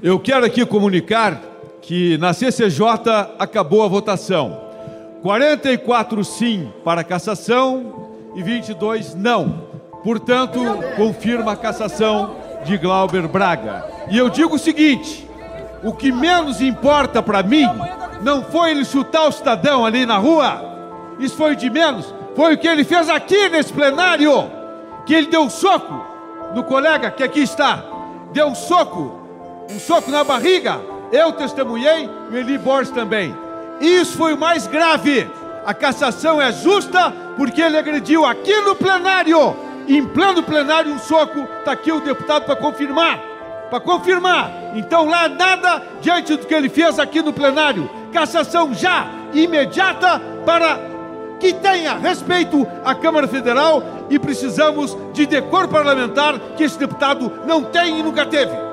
Eu quero aqui comunicar que na CCJ acabou a votação. 44 sim para a cassação e 22 não. Portanto, confirma a cassação de Glauber Braga. E eu digo o seguinte, o que menos importa para mim não foi ele chutar o cidadão ali na rua, isso foi o de menos, foi o que ele fez aqui nesse plenário, que ele deu um soco no colega que aqui está, deu um soco na barriga, eu testemunhei e o Eli Borges também. Isso foi o mais grave. A cassação é justa porque ele agrediu aqui no plenário, em pleno plenário, um soco. Está aqui o deputado para confirmar. Então lá nada diante do que ele fez aqui no plenário. Cassação já, imediata, para que tenha respeito à Câmara Federal, e precisamos de decoro parlamentar que esse deputado não tem e nunca teve.